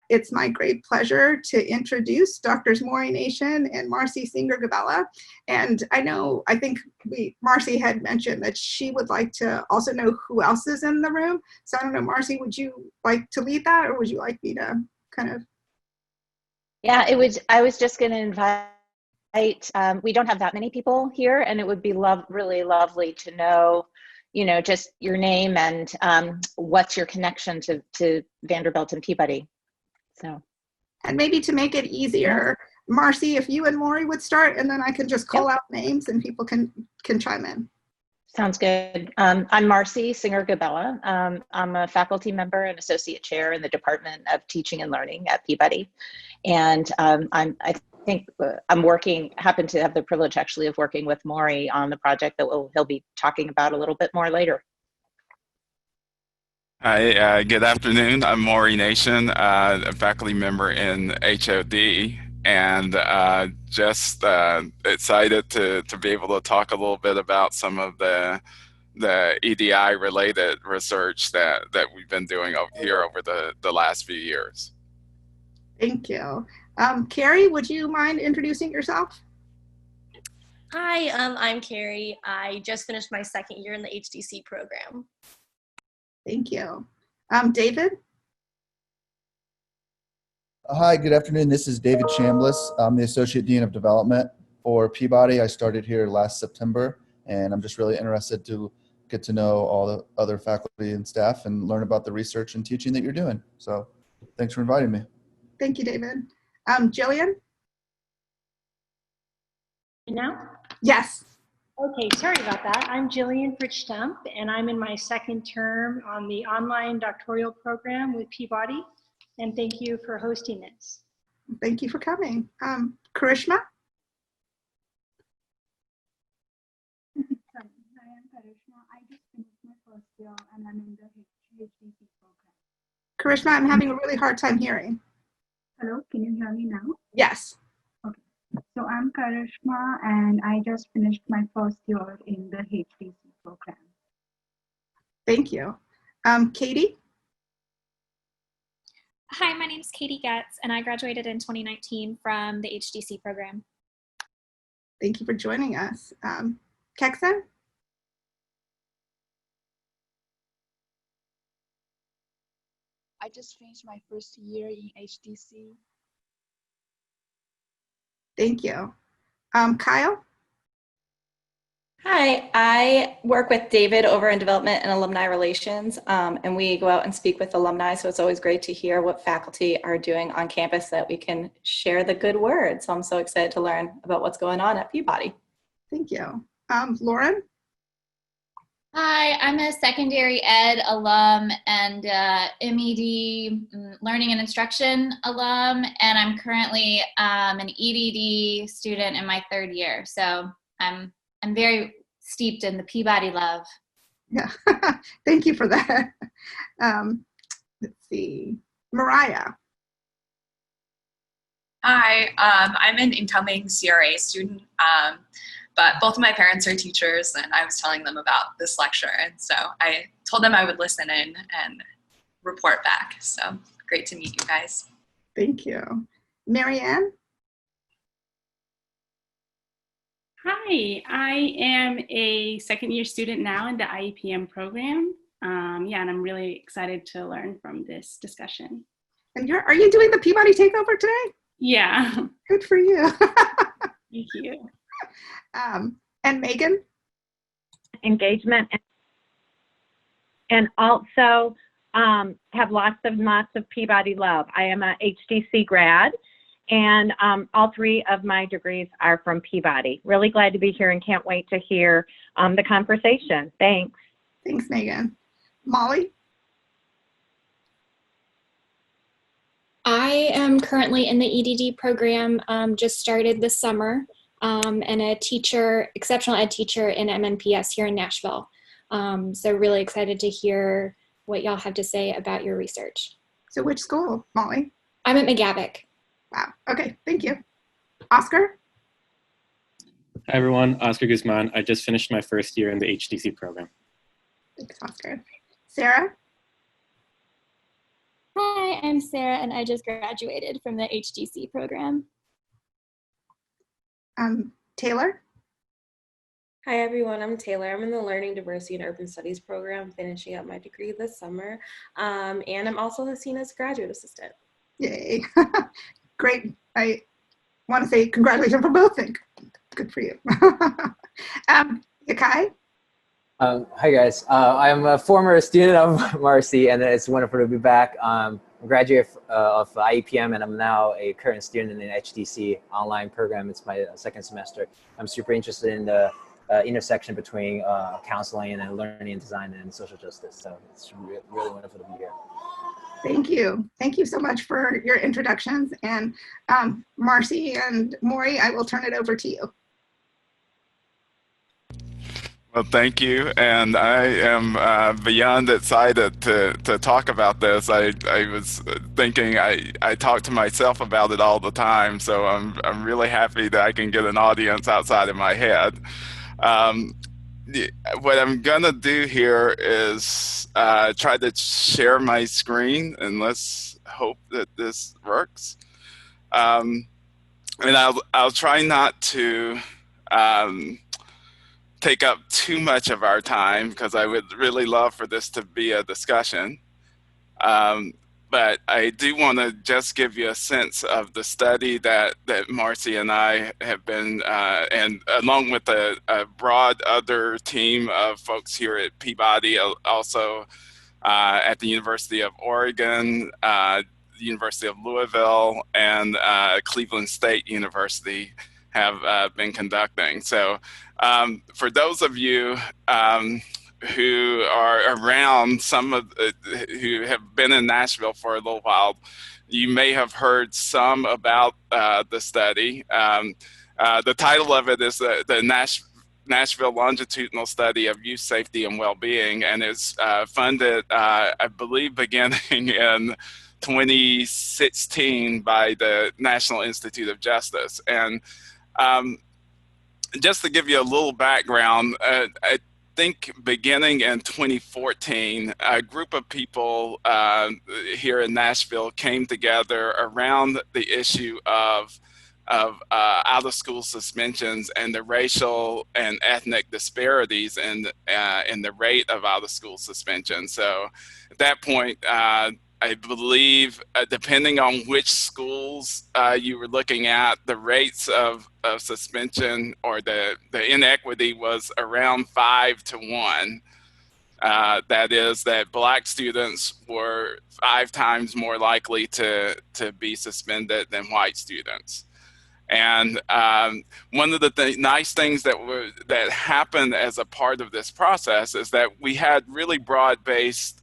it's my great pleasure to introduce Drs. Maury Nation and Marcy Singer-Gabella. And I think Marcy had mentioned that she would like to also know who else is in the room. So I don't know, Marcy, would you like to lead that, or would you like me to kind of? Yeah, I was just going to invite, we don't have that many people here, and it would be really lovely to know, just your name and what's your connection to Vanderbilt and Peabody. So, and maybe to make it easier, Marcy, if you and Maury would start, and then I can just call out names and people can chime in. Sounds good. I'm Marcy Singer-Gabella. I'm a faculty member and associate chair in the Department of Teaching and Learning at Peabody. And happen to have the privilege actually of working with Maury on the project that he'll be talking about a little bit more later. Hi, good afternoon. I'm Maury Nation, a faculty member in HOD, and just excited to be able to talk a little bit about some of the EDI related research that we've been doing here over the last few years. Thank you. Carrie, would you mind introducing yourself? Hi, I'm Carrie. I just finished my second year in the HDC program. Thank you. David? Hi, good afternoon. This is David Chamblis. I'm the Associate Dean of Development for Peabody. I started here last September, and I'm just really interested to get to know all the other faculty and staff and learn about the research and teaching that you're doing. So thanks for inviting me. Thank you, David. Jillian? Now? Yes. Okay, sorry about that. I'm Jillian Fritz-Stump, and I'm in my second term on the online doctoral program with Peabody, and thank you for hosting this. Thank you for coming. Karishma? Hi, I'm Karishma. I just finished my first year and I'm in the HDC program. Karishma, I'm having a really hard time hearing. Hello, can you hear me now? Yes. Okay. So I'm Karishma and I just finished my first year in the HDC program. Thank you. Katie? Hi, my name is Katie Getz, and I graduated in 2019 from the HDC program. Thank you for joining us. Kexen? I just finished my first year in HDC. Thank you. Kyle? Hi, I work with David over in Development and Alumni Relations, and we go out and speak with alumni, so it's always great to hear what faculty are doing on campus that we can share the good word. So I'm so excited to learn about what's going on at Peabody. Thank you. Lauren? Hi, I'm a secondary ed alum and MED learning and instruction alum, and I'm currently an EDD student in my third year. So I'm very steeped in the Peabody love. Yeah, thank you for that. Let's see, Mariah. Hi, I'm an incoming CRA student, but both of my parents are teachers, and I was telling them about this lecture, and so I told them I would listen in and report back. So great to meet you guys. Thank you. Marianne? Hi, I am a second year student now in the IEPM program. And I'm really excited to learn from this discussion. And are you doing the Peabody takeover today? Yeah. Good for you. Thank you. And Megan? Engagement and also have lots of Peabody love. I am a HDC grad, and all three of my degrees are from Peabody. Really glad to be here and can't wait to hear the conversation. Thanks. Thanks, Megan. Molly? I am currently in the EDD program, just started this summer, and a teacher, exceptional ed teacher in MNPS here in Nashville. So really excited to hear what y'all have to say about your research. So which school, Molly? I'm at McGavick. Wow, okay, thank you. Oscar? Hi everyone, Oscar Guzman. I just finished my first year in the HDC program. Thanks, Oscar. Sarah? Hi, I'm Sarah, and I just graduated from the HDC program. Taylor? Hi everyone, I'm Taylor. I'm in the Learning, Diversity, and Urban Studies program, finishing up my degree this summer. And I'm also the CNA's graduate assistant. Yay. Great. I want to say congratulations for both. And good for you. Yakai? Hi guys, I'm a former student of Marcy, and it's wonderful to be back. I'm a graduate of IEPM, and I'm now a current student in the HDC online program. It's my second semester. I'm super interested in the intersection between counseling and learning and design and social justice. So it's really wonderful to be here. Thank you. Thank you so much for your introductions. And Marcy and Maury, I will turn it over to you. Well, thank you, and I am beyond excited to talk about this. I was thinking I talk to myself about it all the time, so I'm really happy that I can get an audience outside of my head. What I'm gonna do here is try to share my screen, and let's hope that this works. And I'll try not to take up too much of our time, because I would really love for this to be a discussion. But I do want to just give you a sense of the study that Marcy and I have been, and along with a broad other team of folks here at Peabody, also at the University of Oregon, the University of Louisville, and Cleveland State University have been conducting. So for those of you who are around, some of who have been in Nashville for a little while, you may have heard some about the study. The title of it is the Nashville Longitudinal Study of Youth Safety and Wellbeing, and is funded, I believe, beginning in 2016 by the National Institute of Justice. And just to give you a little background, I think beginning in 2014, a group of people here in Nashville came together around the issue of out-of-school suspensions and the racial and ethnic disparities in the rate of out-of-school suspension. So at that point, I believe, depending on which schools you were looking at, the rates of suspension or the inequity was around 5 to 1. That is, that Black students were 5 times more likely to be suspended than white students. And one of the nice things that happened as a part of this process is that we had really broad-based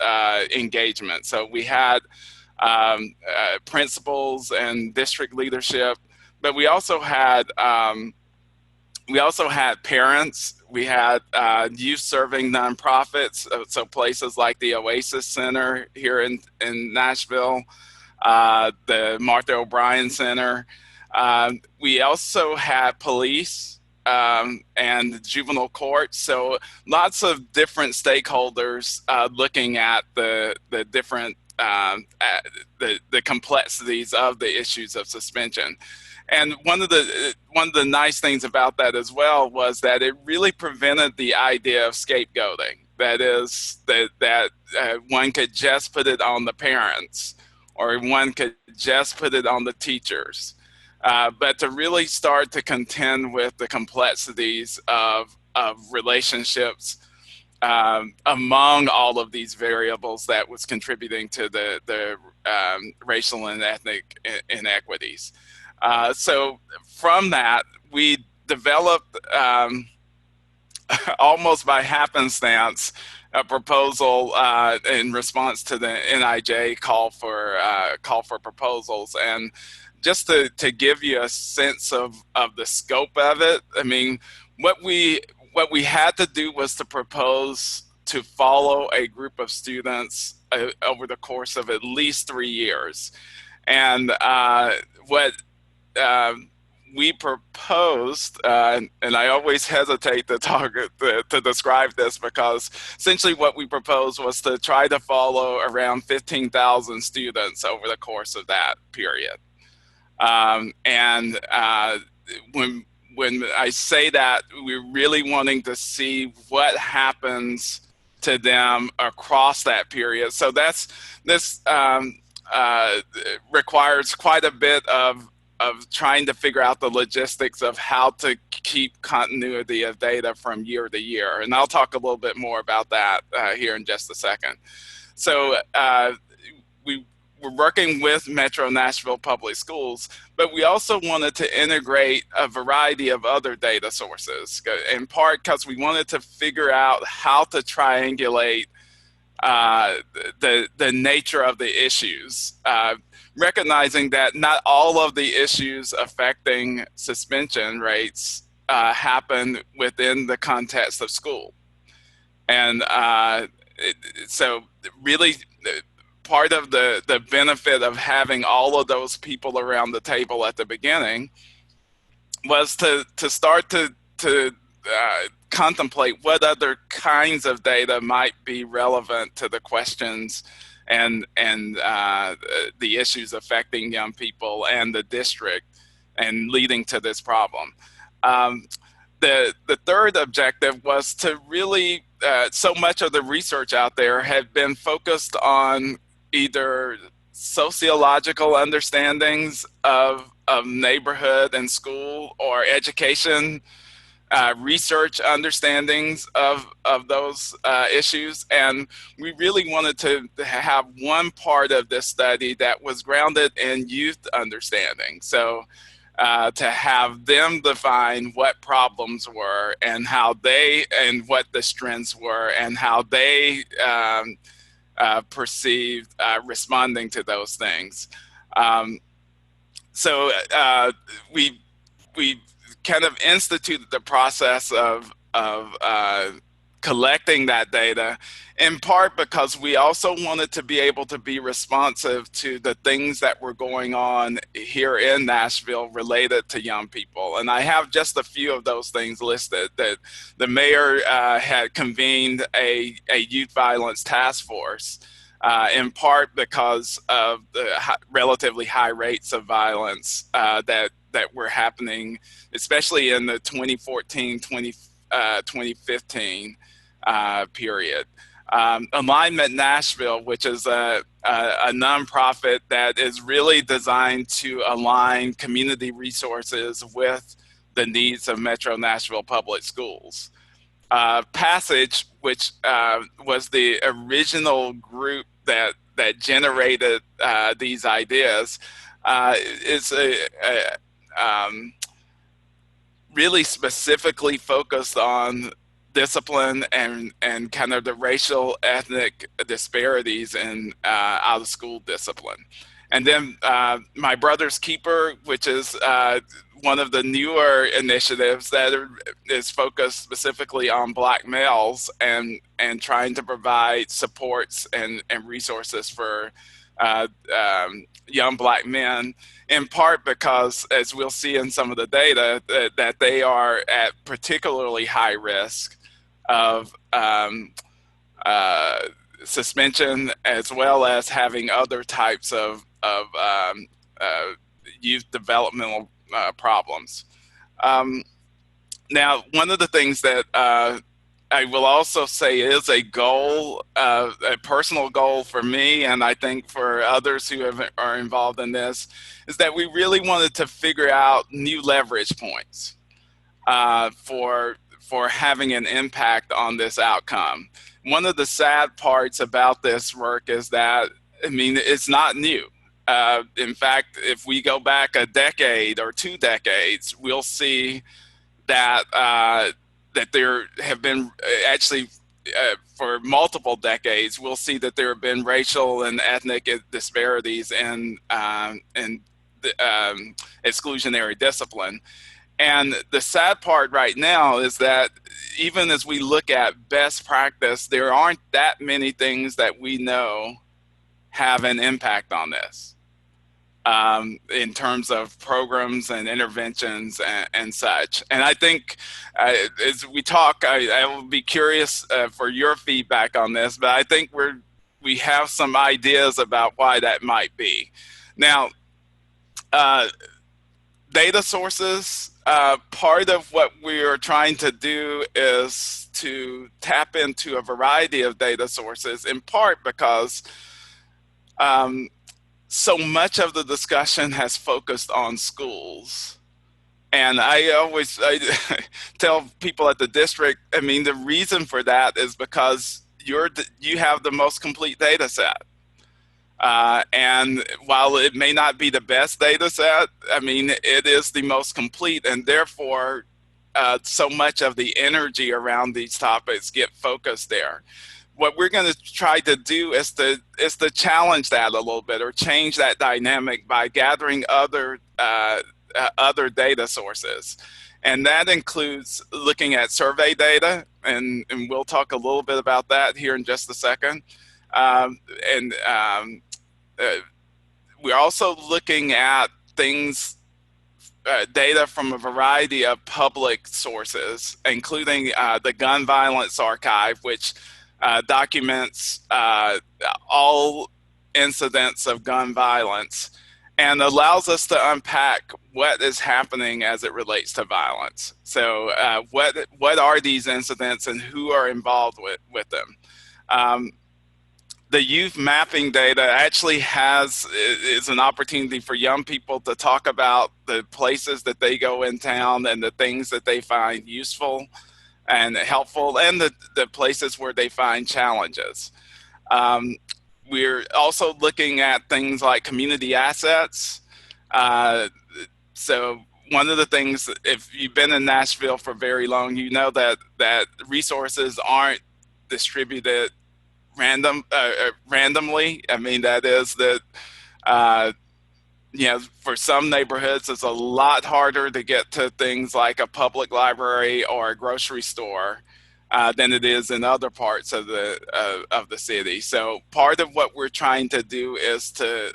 engagement. So we had principals and district leadership, but we also had parents. We had youth-serving nonprofits, so places like the Oasis Center here in Nashville, the Martha O'Brien Center. We also had police and juvenile courts, so lots of different stakeholders looking at the different the complexities of the issues of suspension. And one of the nice things about that as well was that it really prevented the idea of scapegoating. That is, that one could just put it on the parents, or one could just put it on the teachers. But to really start to contend with the complexities of relationships among all of these variables that was contributing to the racial and ethnic inequities. So from that, we developed almost by happenstance a proposal in response to the NIJ call for proposals. And just to give you a sense of the scope of it, I mean, what we had to do was to propose to follow a group of students over the course of at least 3 years. And we proposed, and I always hesitate to describe this, because essentially what we proposed was to try to follow around 15,000 students over the course of that period. When I say that, we're really wanting to see what happens to them across that period. So this requires quite a bit of trying to figure out the logistics of how to keep continuity of data from year to year. And I'll talk a little bit more about that here in just a second. So we're working with Metro Nashville Public Schools, but we also wanted to integrate a variety of other data sources, in part because we wanted to figure out how to triangulate the nature of the issues, recognizing that not all of the issues affecting suspension rates happen within the context of school. And so really, part of the benefit of having all of those people around the table at the beginning was to start to contemplate what other kinds of data might be relevant to the questions and the issues affecting young people and the district and leading to this problem. The third objective was to really, so much of the research out there had been focused on either sociological understandings of neighborhood and school, or education research understandings of those issues. And we really wanted to have one part of this study that was grounded in youth understanding. So to have them define what problems were and how they, and what the strengths were, and how they perceived responding to those things. So we kind of instituted the process of collecting that data, in part because we also wanted to be able to be responsive to the things that were going on here in Nashville related to young people. And I have just a few of those things listed. That the mayor had convened a youth violence task force, in part because of the relatively high rates of violence that were happening, especially in the 2014-2015 period. Alignment Nashville, which is a nonprofit that is really designed to align community resources with the needs of Metro Nashville Public Schools. Passage, which was the original group that generated these ideas, is really specifically focused on discipline and kind of the racial ethnic disparities in out of school discipline. And then My Brother's Keeper, which is one of the newer initiatives that is focused specifically on Black males and trying to provide supports and resources for young Black men, in part because, as we'll see in some of the data, that they are at particularly high risk of suspension, as well as having other types of youth developmental problems. Now, one of the things that I will also say is a goal, a personal goal for me, and I think for others who are involved in this, is that we really wanted to figure out new leverage points for having an impact on this outcome. One of the sad parts about this work is that, I mean, it's not new. In fact, if we go back a decade or 2 decades, we'll see that that there have been actually for multiple decades, we'll see that there have been racial and ethnic disparities in exclusionary discipline. And the sad part right now is that even as we look at best practice, there aren't that many things that we know have an impact on this. in terms of programs and interventions and such. And I think as we talk, I will be curious for your feedback on this, but I think we have some ideas about why that might be. Now, data sources, part of what we are trying to do is to tap into a variety of data sources, in part because so much of the discussion has focused on schools. And I tell people at the district, I mean, the reason for that is because you have the most complete data set. And while it may not be the best data set, I mean, it is the most complete, and therefore so much of the energy around these topics get focused there. What we're going to try to do is to challenge that a little bit, or change that dynamic by gathering other data sources. And that includes looking at survey data, and we'll talk a little bit about that here in just a second. We're also looking at things, data from a variety of public sources, including the Gun Violence Archive, which documents all incidents of gun violence and allows us to unpack what is happening as it relates to violence. So what are these incidents and who are involved with them? The youth mapping data actually is an opportunity for young people to talk about the places that they go in town and the things that they find useful and helpful, and the places where they find challenges. We're also looking at things like community assets. So one of the things, if you've been in Nashville for very long, you know that resources aren't distributed randomly. I mean, that is that, for some neighborhoods, it's a lot harder to get to things like a public library or a grocery store than it is in other parts of the city. So part of what we're trying to do is to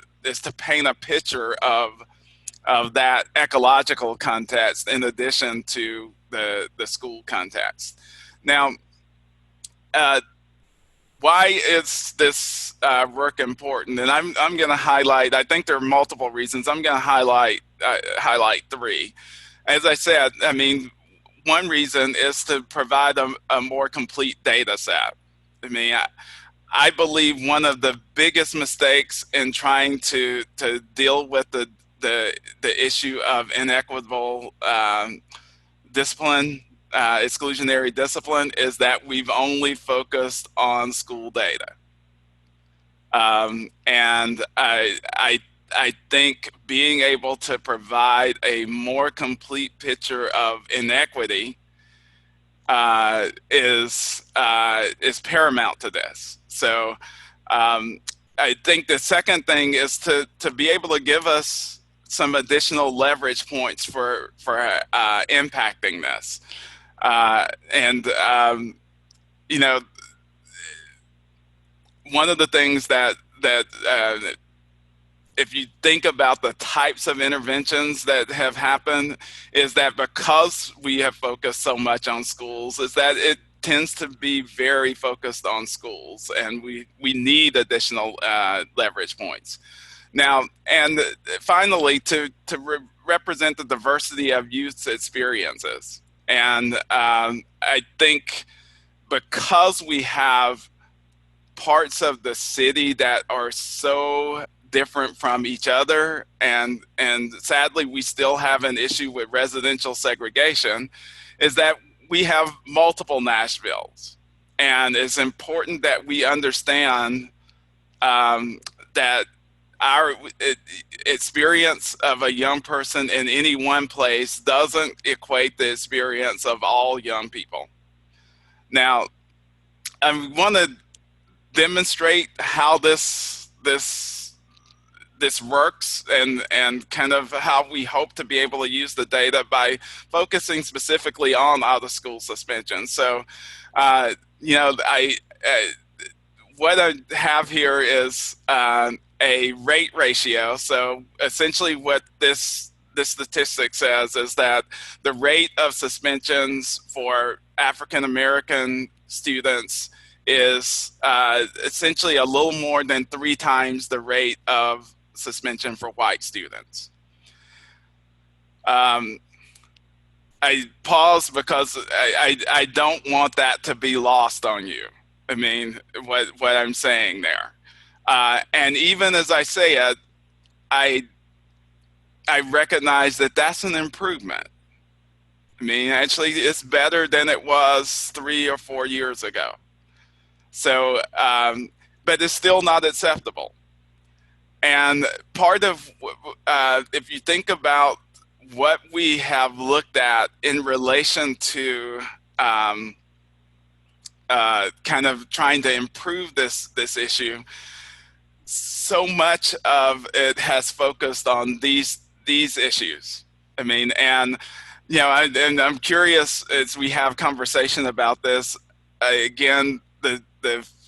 paint a picture of that ecological context in addition to the school context. Now, why is this work important? And I'm going to highlight, I think there are multiple reasons. I'm going to highlight three. As I said, I mean, one reason is to provide a more complete data set. I mean, I believe one of the biggest mistakes in trying to deal with the issue of inequitable discipline, exclusionary discipline, is that we've only focused on school data. And I think being able to provide a more complete picture of inequity is paramount to this. So I think the second thing is to be able to give us some additional leverage points for impacting this. One of the things that if you think about the types of interventions that have happened, is that because we have focused so much on schools, is that it tends to be very focused on schools, and we need additional leverage points. Now, and finally, to represent the diversity of youth's experiences. And I think because we have parts of the city that are so different from each other, and sadly we still have an issue with residential segregation, is that we have multiple Nashvilles. And it's important that we understand that our experience of a young person in any one place doesn't equate the experience of all young people. Now, I want to demonstrate how this works, and kind of how we hope to be able to use the data by focusing specifically on out of school suspension. So, what I have here is a a rate ratio. So essentially what this statistic says is that the rate of suspensions for African American students is essentially a little more than 3 times the rate of suspension for white students. I pause because I don't want that to be lost on you. I mean, what I'm saying there. And even as I say it, I recognize that that's an improvement. I mean, actually, it's better than it was 3 or 4 years ago. So, but it's still not acceptable. And part of, if you think about what we have looked at in relation to kind of trying to improve this issue, so much of it has focused on these issues. I mean, and you know, and I'm curious as we have conversation about this, again, the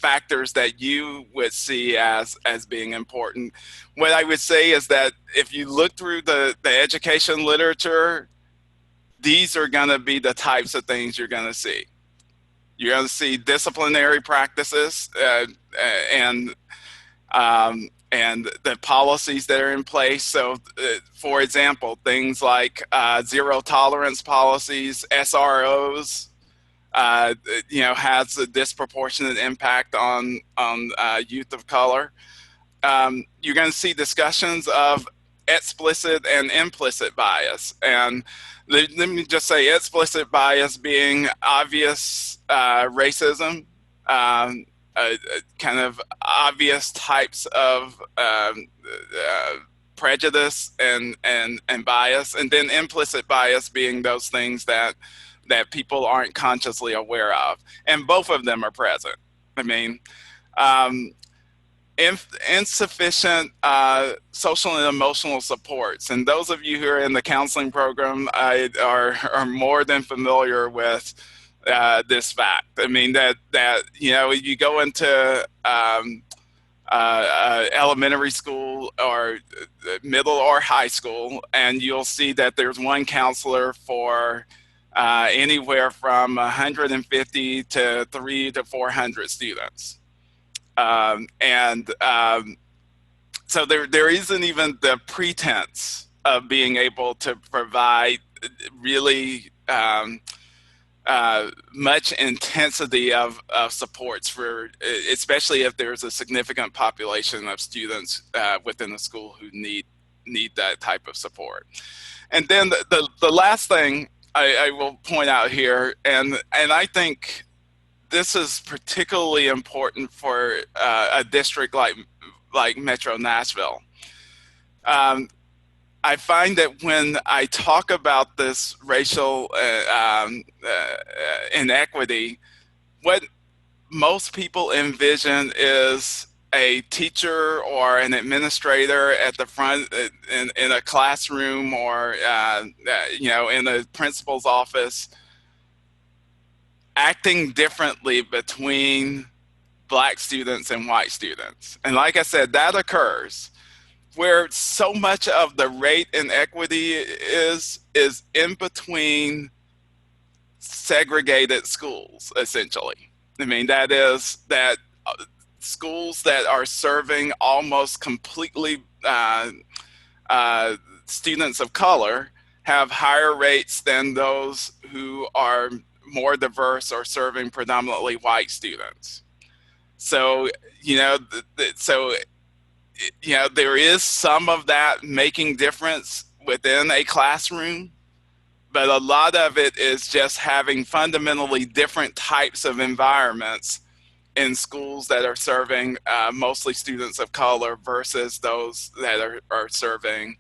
factors that you would see as being important. What I would say is that if you look through the education literature, these are going to be the types of things you're going to see. You're going to see disciplinary practices and the policies that are in place. So, for example, things like zero tolerance policies, SROs, you know, has a disproportionate impact on youth of color. You're going to see discussions of explicit and implicit bias. And let me just say explicit bias being obvious racism, kind of obvious types of prejudice and bias, and then implicit bias being those things that people aren't consciously aware of, and both of them are present. I mean, insufficient social and emotional supports, and those of you who are in the counseling program are more than familiar with this fact. I mean that you know, you go into elementary school or middle or high school, and you'll see that there's one counselor for anywhere from 150 to 300 to 400 students. So there isn't even the pretense of being able to provide really much intensity of supports for, especially if there's a significant population of students within the school who need that type of support. And then the last thing I will point out here, and I think this is particularly important for a district like Metro Nashville. I find that when I talk about this racial inequity, what most people envision is a teacher or an administrator at the front in a classroom or you know, in a principal's office, acting differently between Black students and white students. And like I said, that occurs. Where so much of the rate inequity is in between segregated schools, essentially. I mean, that is that schools that are serving almost completely students of color have higher rates than those who are more diverse or serving predominantly white students. So, you know, you know, there is some of that making difference within a classroom, but a lot of it is just having fundamentally different types of environments in schools that are serving mostly students of color versus those that are serving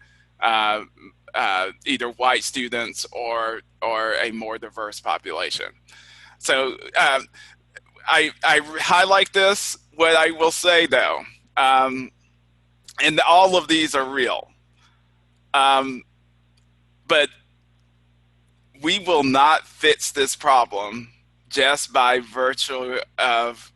either white students or a more diverse population. So I highlight this. What I will say though, and all of these are real. But we will not fix this problem just by virtue of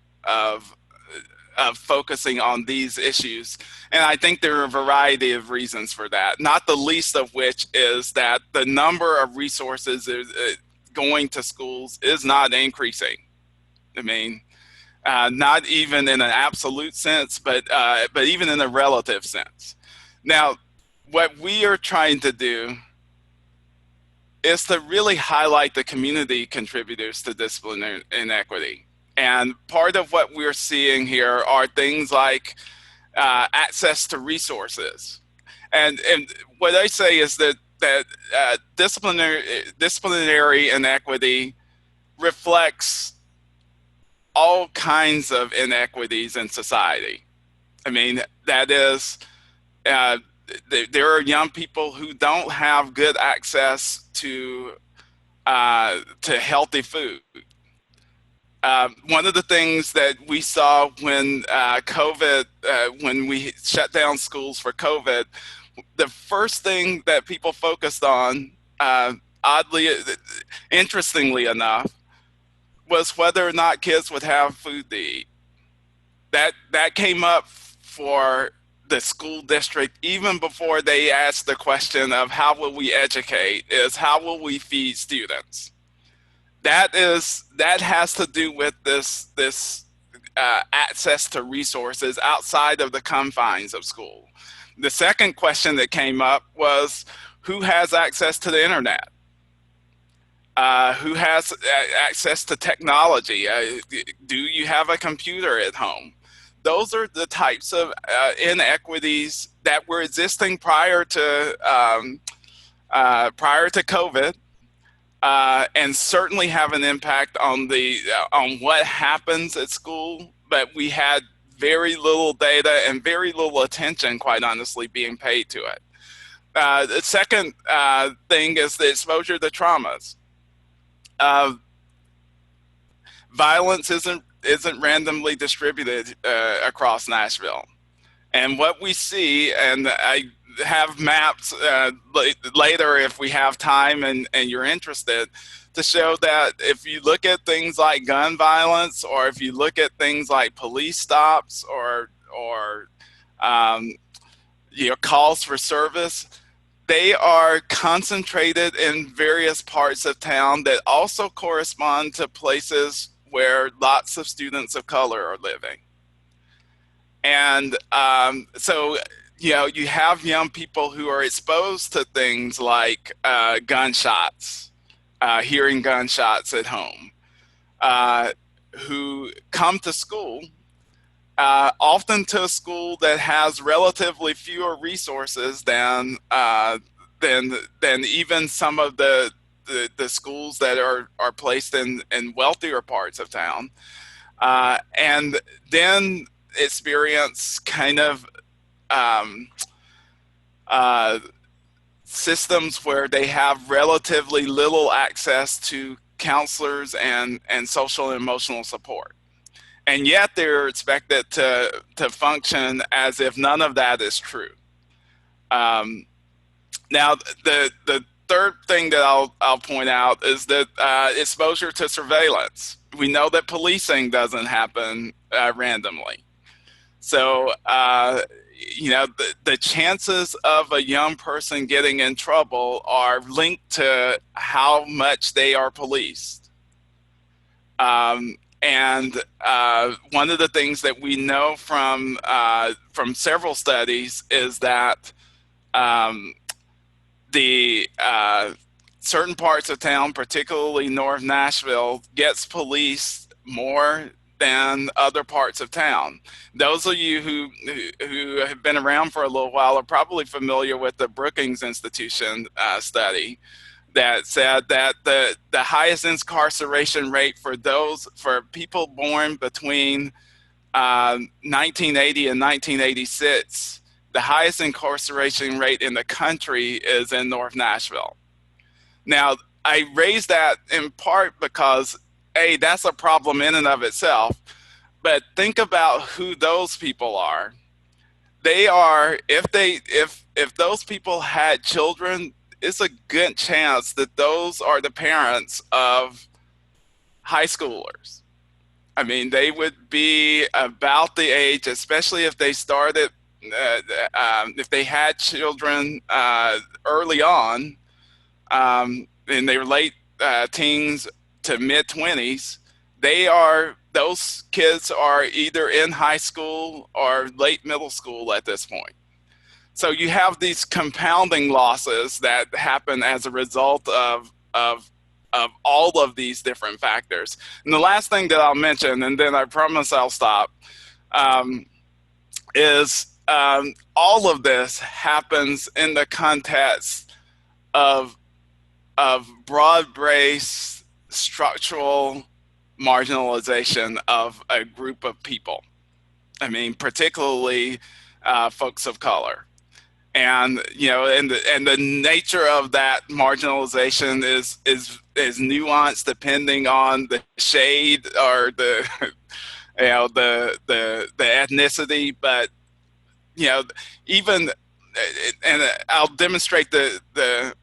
focusing on these issues. And I think there are a variety of reasons for that, not the least of which is that the number of resources going to schools is not increasing. I mean, not even in an absolute sense, but even in a relative sense. Now, what we are trying to do is to really highlight the community contributors to discipline inequity. And part of what we're seeing here are things like access to resources. And what I say is that disciplinary inequity reflects all kinds of inequities in society. I mean, that is, there are young people who don't have good access to healthy food. One of the things that we saw when COVID, when we shut down schools for COVID, the first thing that people focused on, interestingly enough, was whether or not kids would have food to eat. That came up for the school district even before they asked the question of how will we educate, is how will we feed students. That has to do with this access to resources outside of the confines of school. The second question that came up was who has access to the internet? Who has access to technology? Do you have a computer at home? Those are the types of inequities that were existing prior to COVID, and certainly have an impact on what happens at school. But we had very little data and very little attention, quite honestly, being paid to it. The second thing is the exposure to traumas. Violence isn't randomly distributed across Nashville. And what we see, and I have maps later if we have time and you're interested, to show that if you look at things like gun violence, or if you look at things like police stops or calls for service, they are concentrated in various parts of town that also correspond to places where lots of students of color are living. And so, you have young people who are exposed to things like gunshots, hearing gunshots at home, who come to school, often to a school that has relatively fewer resources than even some of the schools that are placed in wealthier parts of town, and then experience kind of systems where they have relatively little access to counselors and social and emotional support. And yet they're expected to function as if none of that is true. Now, the third thing that I'll point out is that exposure to surveillance. We know that policing doesn't happen randomly. So, the chances of a young person getting in trouble are linked to how much they are policed. And one of the things that we know from several studies is that the certain parts of town, particularly North Nashville, gets policed more than other parts of town. Those of you who have been around for a little while are probably familiar with the Brookings Institution study that said that the highest incarceration rate for people born between 1980 and 1986, the highest incarceration rate in the country is in North Nashville. Now, I raise that in part because, that's a problem in and of itself, but think about who those people are. They are, if those people had children, it's a good chance that those are the parents of high schoolers. I mean, they would be about the age, especially if they started, if they had children early on, in their late teens to mid 20s. Those kids are either in high school or late middle school at this point. So you have these compounding losses that happen as a result of all of these different factors. And the last thing that I'll mention, and then I promise I'll stop, is all of this happens in the context of broad-based structural marginalization of a group of people. I mean, particularly folks of color. And and the nature of that marginalization is nuanced depending on the shade or the the ethnicity. But even, and I'll demonstrate the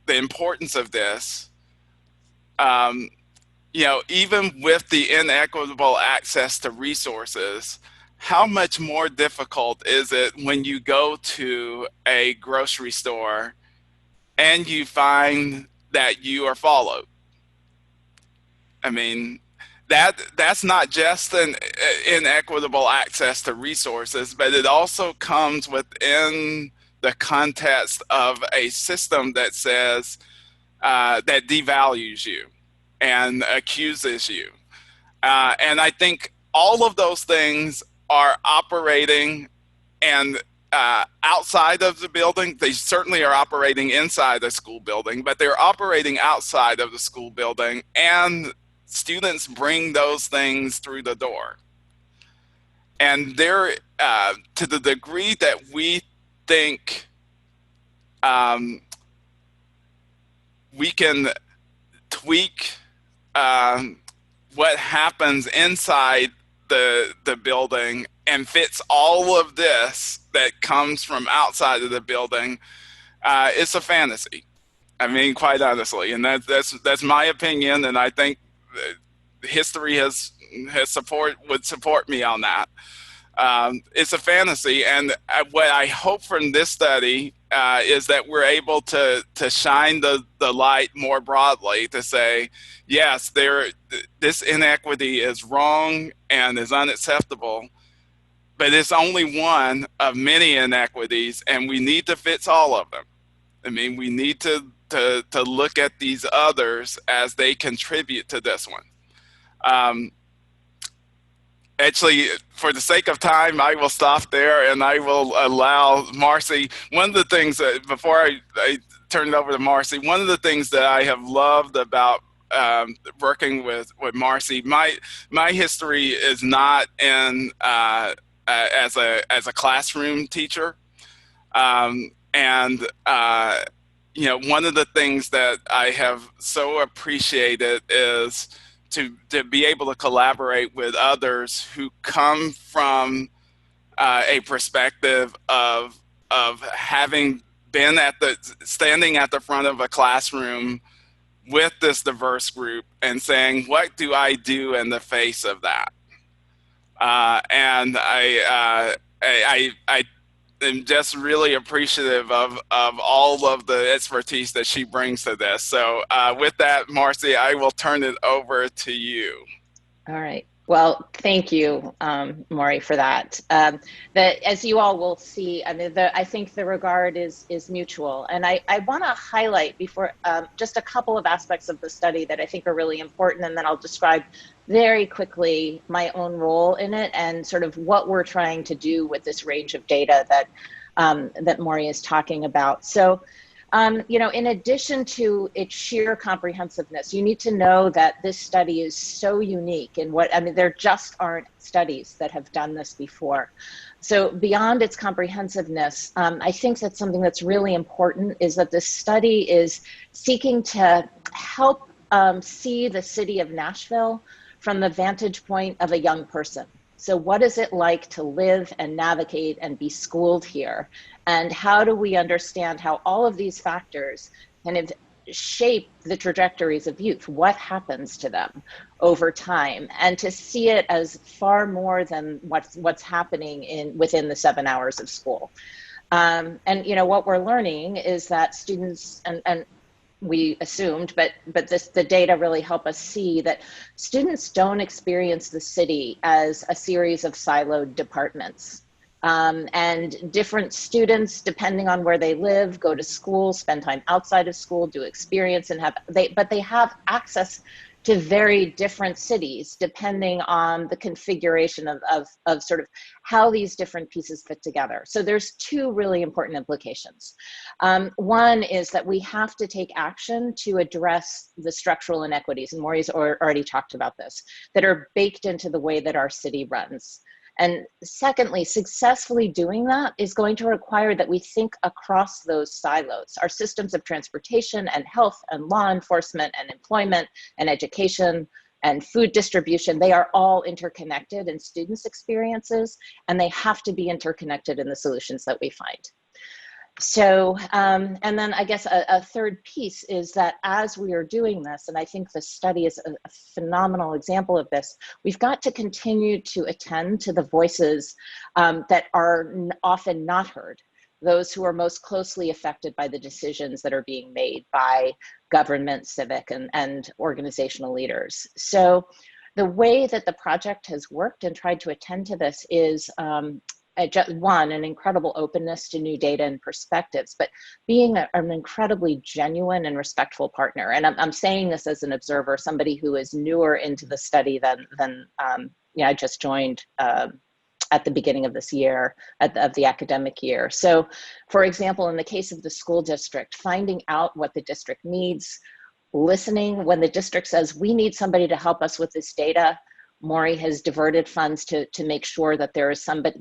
importance of this. Even with the inequitable access to resources, how much more difficult is it when you go to a grocery store and you find that you are followed? I mean, that's not just an inequitable access to resources, but it also comes within the context of a system that says, that devalues you and accuses you. And I think all of those things are operating and outside of the building. They certainly are operating inside the school building, but they're operating outside of the school building, and students bring those things through the door. And they're, to the degree that we think we can tweak what happens inside the building and fits all of this that comes from outside of the building, it's a fantasy. I mean, quite honestly, and that's my opinion, and I think history would support me on that. It's a fantasy, and what I hope from this study is that we're able to shine the light more broadly to say, yes, this inequity is wrong and is unacceptable, but it's only one of many inequities, and we need to fix all of them. I mean, we need to look at these others as they contribute to this one. Actually, for the sake of time, I will stop there and I will allow Marcy. One of the things that, before I turn it over to Marcy, one of the things that I have loved about working with Marcy, my history is not in as a classroom teacher, and one of the things that I have so appreciated is to be able to collaborate with others who come from a perspective of having been standing at the front of a classroom with this diverse group and saying, what do I do in the face of that? And I am just really appreciative of all of the expertise that she brings to this. So with that, Marcy, I will turn it over to you. All right. Well, thank you, Maury, for that. As you all will see, I mean, I think the regard is mutual. And I want to highlight before just a couple of aspects of the study that I think are really important, and then I'll describe very quickly my own role in it and sort of what we're trying to do with this range of data that Maury is talking about. So, in addition to its sheer comprehensiveness, you need to know that this study is so unique in there just aren't studies that have done this before. So beyond its comprehensiveness, I think that something that's really important is that this study is seeking to help see the city of Nashville from the vantage point of a young person. So what is it like to live and navigate and be schooled here? And how do we understand how all of these factors kind of shape the trajectories of youth. What happens to them over time, and to see it as far more than what's happening within the 7 hours of school. And what we're learning is that students, and we assumed, but the data really help us see that students don't experience the city as a series of siloed departments. And different students, depending on where they live, go to school, spend time outside of school, do experience, and but they have access to very different cities, depending on the configuration of sort of how these different pieces fit together. So there's two really important implications. One is that we have to take action to address the structural inequities, and Maury's already talked about this, that are baked into the way that our city runs. And secondly, successfully doing that is going to require that we think across those silos. Our systems of transportation and health and law enforcement and employment and education and food distribution, they are all interconnected in students' experiences, and they have to be interconnected in the solutions that we find. So, and then I guess a third piece is that as we are doing this, and I think the study is a phenomenal example of this, we've got to continue to attend to the voices that are often not heard, those who are most closely affected by the decisions that are being made by government, civic, and organizational leaders. So the way that the project has worked and tried to attend to this is one, an incredible openness to new data and perspectives, but being an incredibly genuine and respectful partner. And I'm saying this as an observer, somebody who is newer into the study than I just joined at the beginning of this year, of the academic year. So, for example, in the case of the school district, finding out what the district needs, listening when the district says, we need somebody to help us with this data. Maury has diverted funds to make sure that there is somebody,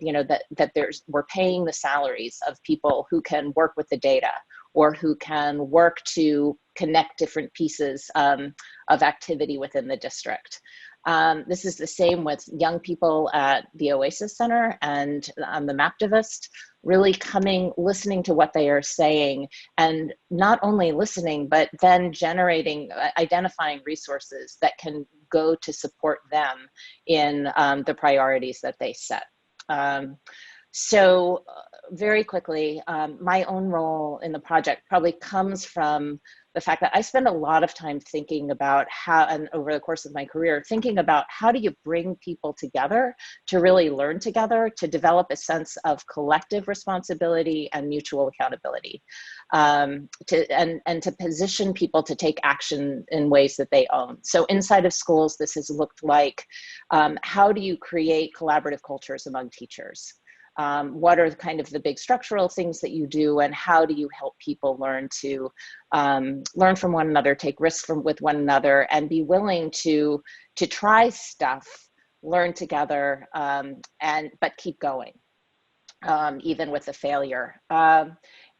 we're paying the salaries of people who can work with the data or who can work to connect different pieces of activity within the district. This is the same with young people at the Oasis Center and the Maptivist, really listening to what they are saying, and not only listening, but then identifying resources that can go to support them in the priorities that they set. So very quickly, my own role in the project probably comes from the fact that I spend a lot of time thinking about and over the course of my career, thinking about how do you bring people together to really learn together, to develop a sense of collective responsibility and mutual accountability, and to position people to take action in ways that they own. So inside of schools, this has looked like, how do you create collaborative cultures among teachers? What are kind of the big structural things that you do, and how do you help people learn to learn from one another, take risks with one another, and be willing to try stuff, learn together, but keep going, even with the failure.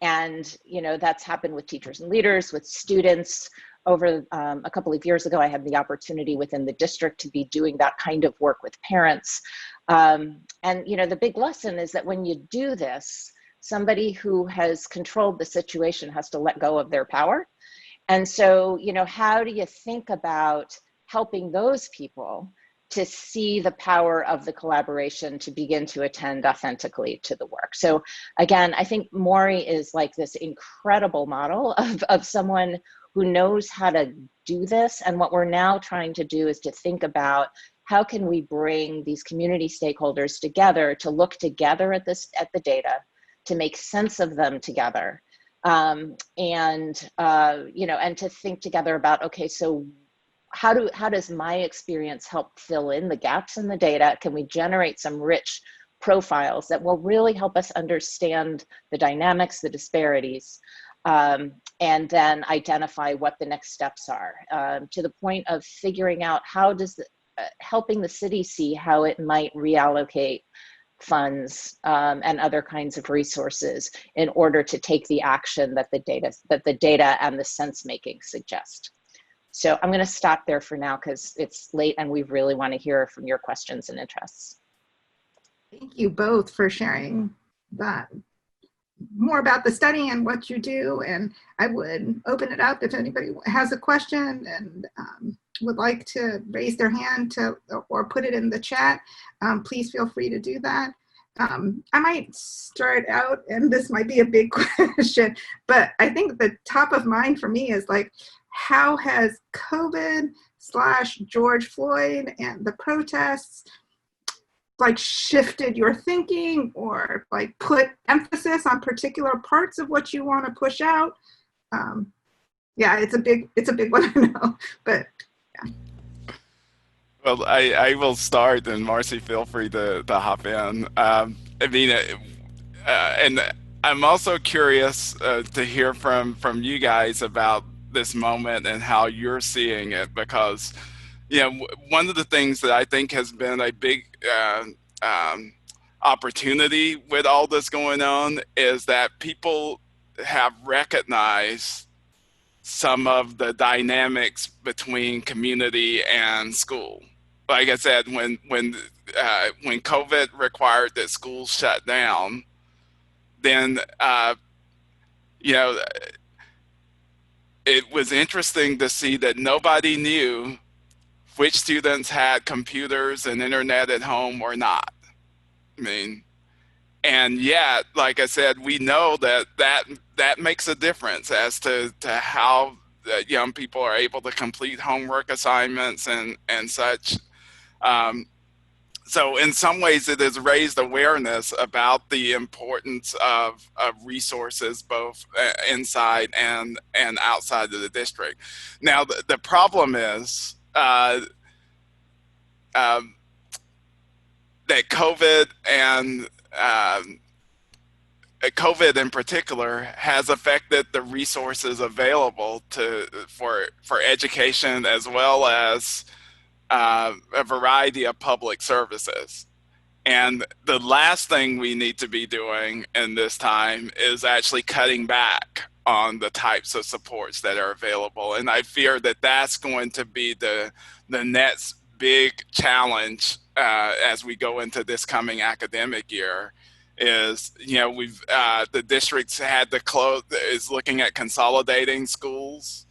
And that's happened with teachers and leaders, with students. Over a couple of years ago, I had the opportunity within the district to be doing that kind of work with parents. And the big lesson is that when you do this, somebody who has controlled the situation has to let go of their power. And so, how do you think about helping those people to see the power of the collaboration to begin to attend authentically to the work? So again, I think Maury is like this incredible model of someone who knows how to do this. And what we're now trying to do is to think about how can we bring these community stakeholders together to look together at the data, to make sense of them together, and to think together about, okay, so how does my experience help fill in the gaps in the data? Can we generate some rich profiles that will really help us understand the dynamics, the disparities, and then identify what the next steps are, to the point of figuring out how does helping the city see how it might reallocate funds and other kinds of resources in order to take the action that the data and the sense making suggest. So I'm going to stop there for now because it's late and we really want to hear from your questions and interests. Thank you both for sharing that more about the study and what you do. And I would open it up if anybody has a question and would like to raise their hand or put it in the chat. Please feel free to do that. I might start out, and this might be a big question, but I think the top of mind for me is like, how has COVID/George Floyd and the protests like shifted your thinking or like put emphasis on particular parts of what you want to push out? Yeah, it's a big one, I know, but yeah. Well, I will start, and Marcy, feel free to hop in. I mean, and I'm also curious to hear from you guys about this moment and how you're seeing it, because one of the things that I think has been a big opportunity with all this going on is that people have recognized some of the dynamics between community and school. Like I said, when COVID required that schools shut down, then it was interesting to see that nobody knew which students had computers and internet at home or not. I mean, and yet, like I said, we know that makes a difference as to how young people are able to complete homework assignments and such. So in some ways, it has raised awareness about the importance of resources both inside and outside of the district. Now, the problem is that COVID and COVID in particular has affected the resources available for education, as well as a variety of public services. And the last thing we need to be doing in this time is actually cutting back on the types of supports that are available. And I fear that that's going to be the next big challenge as we go into this coming academic year. Is the districts had to close, is looking at consolidating schools.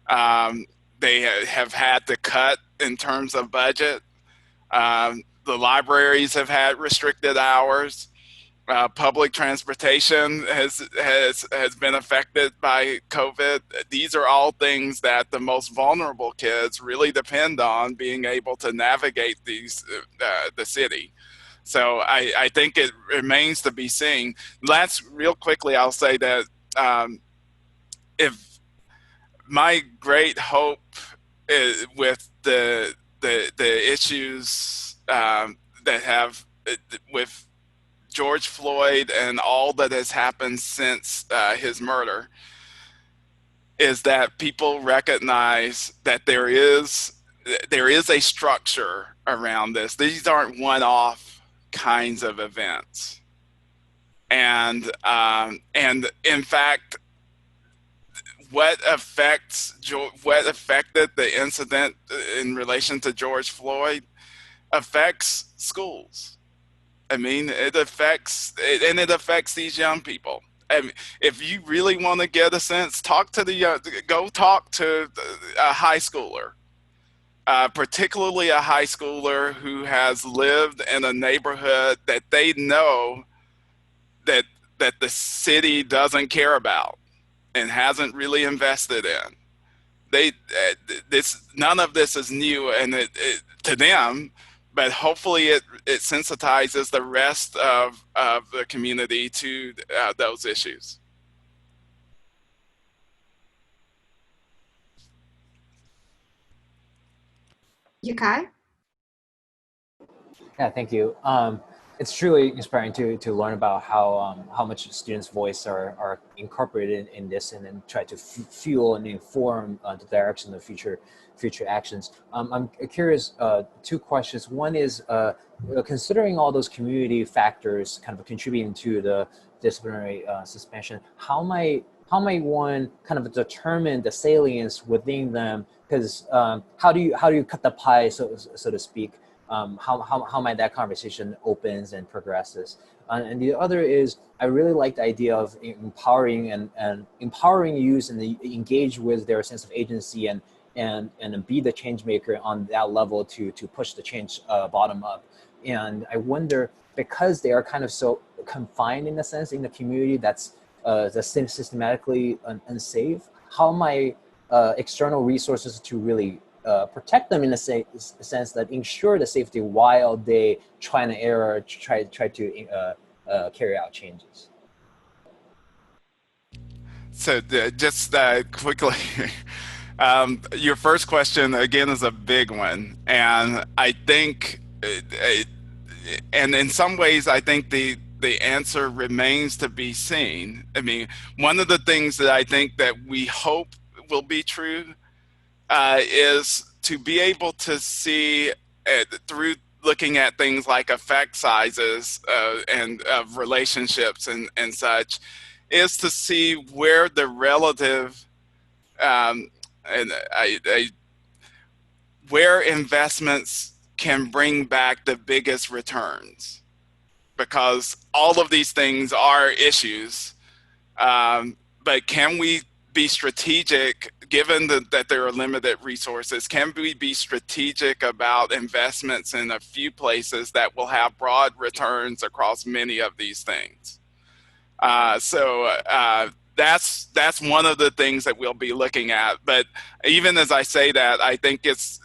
They have had to cut in terms of budget. The libraries have had restricted hours. Public transportation has been affected by COVID. These are all things that the most vulnerable kids really depend on being able to navigate the city. So I think it remains to be seen. Real quickly, I'll say that if my great hope is with the issues that have with George Floyd and all that has happened since his murder is that people recognize that there is a structure around this. These aren't one-off kinds of events, and in fact, what affected the incident in relation to George Floyd affects schools. I mean, it affects these young people. And if you really want to get a sense, go talk to a high schooler. Particularly a high schooler who has lived in a neighborhood that they know that the city doesn't care about and hasn't really invested in. None of this is new and to them, but hopefully it sensitizes the rest of the community to those issues. Yukai? Yeah, thank you. It's truly inspiring to learn about how much students' voice are incorporated in this, and then try to fuel and inform the direction of future actions. I'm curious, two questions. One is, considering all those community factors kind of contributing to the disciplinary suspension, how might one kind of determine the salience within them? Because how do you cut the pie, so to speak? how might that conversation opens and progresses. And the other is, I really like the idea of empowering and empowering youth and engage with their sense of agency and be the change maker on that level to push the change bottom up. And I wonder, because they are kind of so confined in a sense in the community that's systematically unsafe, how might external resources to really protect them in a sense that ensure the safety while they try and error, try to carry out changes. So just quickly, your first question again is a big one, and I think, and in some ways, I think the answer remains to be seen. I mean, one of the things that I think that we hope will be true is to be able to see through looking at things like effect sizes and relationships and such, is to see where the relative where investments can bring back the biggest returns, because all of these things are issues, but can we be strategic, given that there are limited resources? Can we be strategic about investments in a few places that will have broad returns across many of these things? That's one of the things that we'll be looking at. But even as I say that, I think it's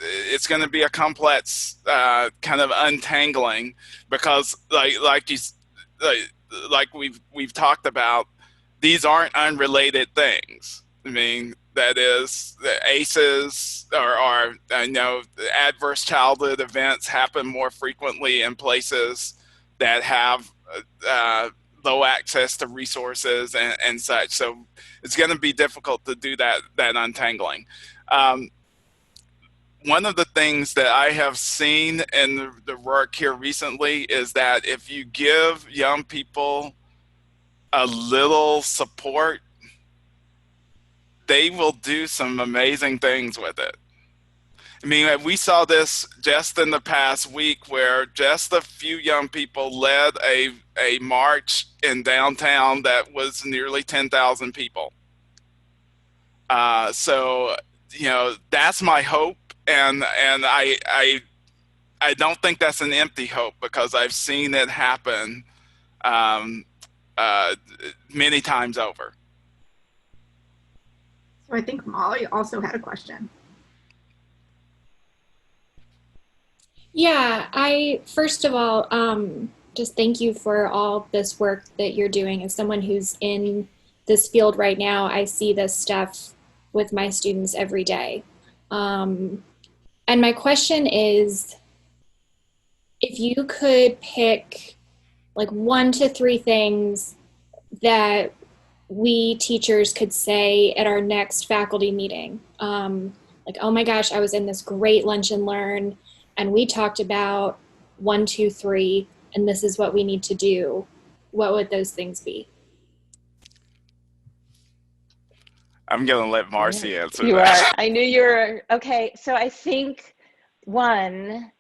going to be a complex kind of untangling, because like we've talked about, these aren't unrelated things. I mean, that is, the ACEs or adverse childhood events happen more frequently in places that have low access to resources and such. So it's going to be difficult to do that untangling. One of the things that I have seen in the work here recently is that if you give young people a little support, they will do some amazing things with it. I mean, we saw this just in the past week, where just a few young people led a march in downtown that was nearly 10,000 people. So, that's my hope, and I don't think that's an empty hope, because I've seen it happen many times over. So I think Molly also had a question. Yeah, first of all, just thank you for all this work that you're doing. As someone who's in this field right now, I see this stuff with my students every day. And my question is, if you could pick like 1 to 3 things that we teachers could say at our next faculty meeting, like, oh my gosh, I was in this great lunch and learn, and we talked about 1, 2, 3, and this is what we need to do. What would those things be? I'm going to let Marcy answer you that. I knew you were. Okay, so I think one,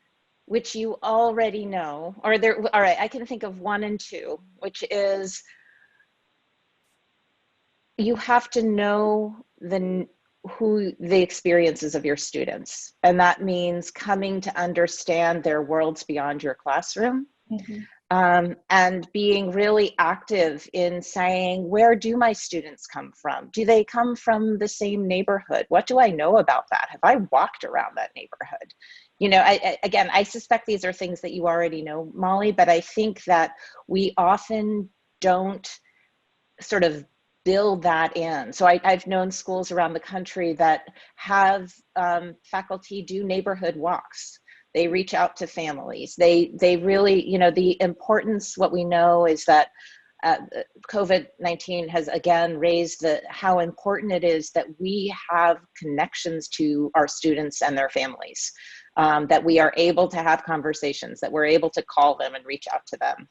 which you already know, all right, I can think of 1 and 2, which is, you have to know who the experiences of your students. And that means coming to understand their worlds beyond your classroom. Mm-hmm. And being really active in saying, where do my students come from? Do they come from the same neighborhood? What do I know about that? Have I walked around that neighborhood? I suspect these are things that you already know, Molly, but I think that we often don't sort of build that in. So I've known schools around the country that have faculty do neighborhood walks. They reach out to families. They really, the importance, what we know is that COVID-19 has again raised how important it is that we have connections to our students and their families, that we are able to have conversations, that we're able to call them and reach out to them.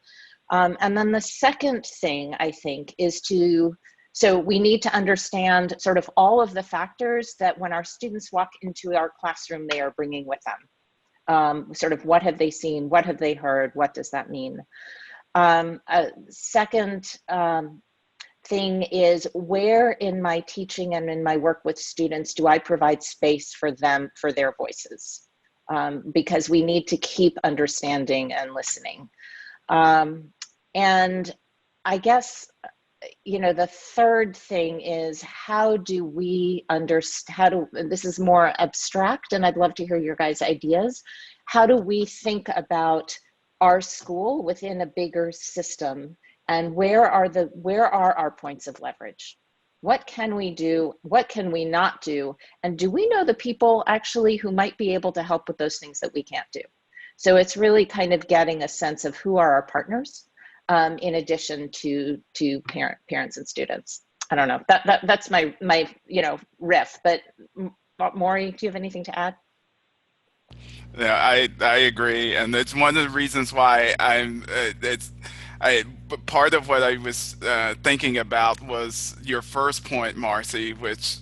And then the second thing, I think, is so we need to understand sort of all of the factors that when our students walk into our classroom, they are bringing with them. Sort of what have they seen? What have they heard? What does that mean? A second thing is, where in my teaching and in my work with students do I provide space for them, for their voices? Because we need to keep understanding and listening. And I guess, you know, the third thing is, how do we understand, this is more abstract and I'd love to hear your guys' ideas. How do we think about our school within a bigger system, and where are our points of leverage? What can we do? What can we not do? And do we know the people actually who might be able to help with those things that we can't do? So it's really kind of getting a sense of who are our partners, in addition to parents and students. I don't know, that's my you know, riff, but Maury, do you have anything to add? Yeah, I agree, and it's one of the reasons why part of what I was thinking about was your first point, Marcy, which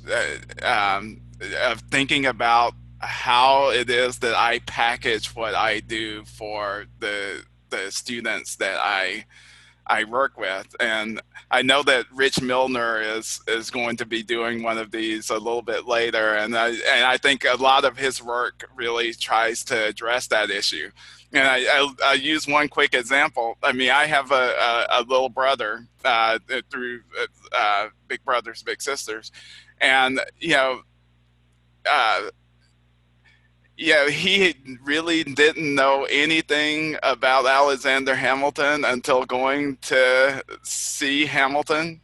of thinking about how it is that I package what I do for the students that I work with. And I know that Rich Milner is going to be doing one of these a little bit later, and I think a lot of his work really tries to address that issue. And I use one quick example. I mean, I have a little brother through Big Brothers Big Sisters, and he really didn't know anything about Alexander Hamilton until going to see Hamilton,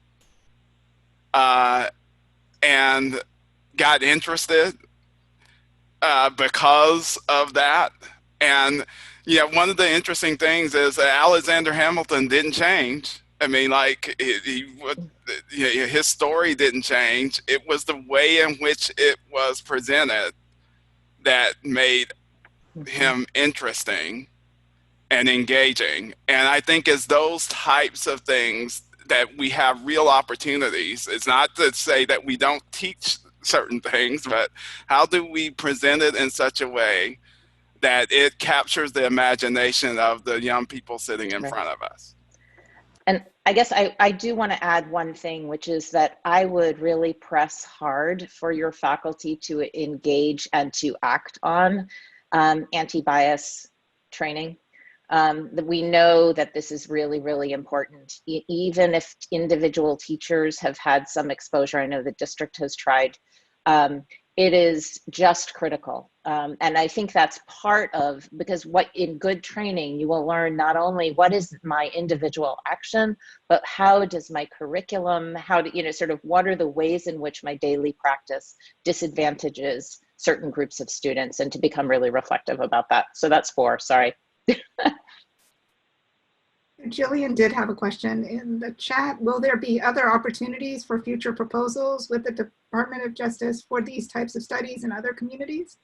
and got interested because of that. And one of the interesting things is that Alexander Hamilton didn't change. I mean, like, his story didn't change. It was the way in which it was presented that made him interesting and engaging. And I think it's those types of things that we have real opportunities. It's not to say that we don't teach certain things, but how do we present it in such a way that it captures the imagination of the young people sitting in front of us? And I guess I do want to add one thing, which is that I would really press hard for your faculty to engage and to act on anti-bias training. We know that this is really, really important. Even if individual teachers have had some exposure, I know the district has tried, it is just critical. And I think that's part of, because in good training, you will learn not only what is my individual action, but how does my curriculum, sort of what are the ways in which my daily practice disadvantages certain groups of students, and to become really reflective about that. So that's 4, sorry. Jillian did have a question in the chat. Will there be other opportunities for future proposals with the Department of Justice for these types of studies in other communities?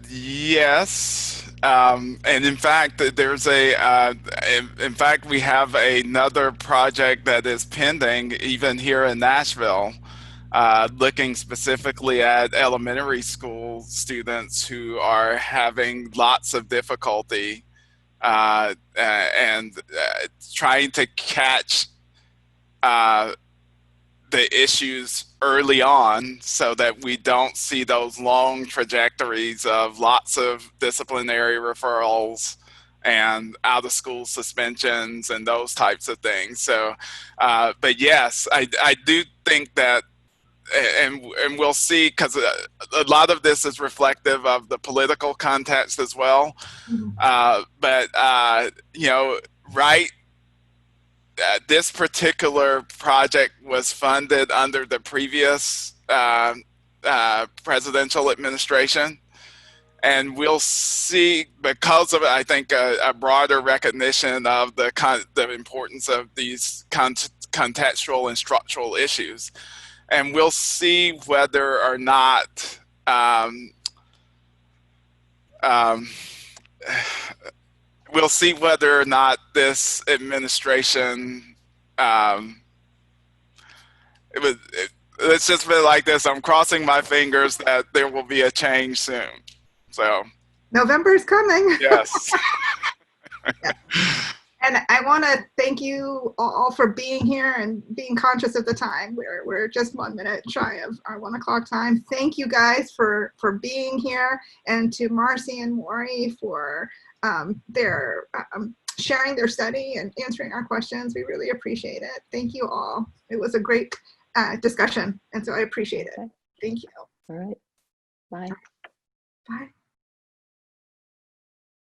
Yes. And in fact, there's in fact, we have another project that is pending even here in Nashville, looking specifically at elementary school students who are having lots of difficulty and trying to catch the issues early on so that we don't see those long trajectories of lots of disciplinary referrals and out of school suspensions and those types of things. So, but yes, I do think that, and we'll see, because a lot of this is reflective of the political context as well. But this particular project was funded under the previous presidential administration, and we'll see, because of it, I think a broader recognition of the importance of these contextual and structural issues. And we'll see whether or not this administration, let's just put it like this, I'm crossing my fingers that there will be a change soon. So November is coming. yes. Yeah. And I want to thank you all for being here and being conscious of the time. We're just 1 minute shy of our 1 o'clock time. Thank you guys for being here, and to Marcy and Maury for their sharing their study and answering our questions. We really appreciate it. Thank you all. It was a great discussion, and so I appreciate it. Thank you. All right. Bye. Bye.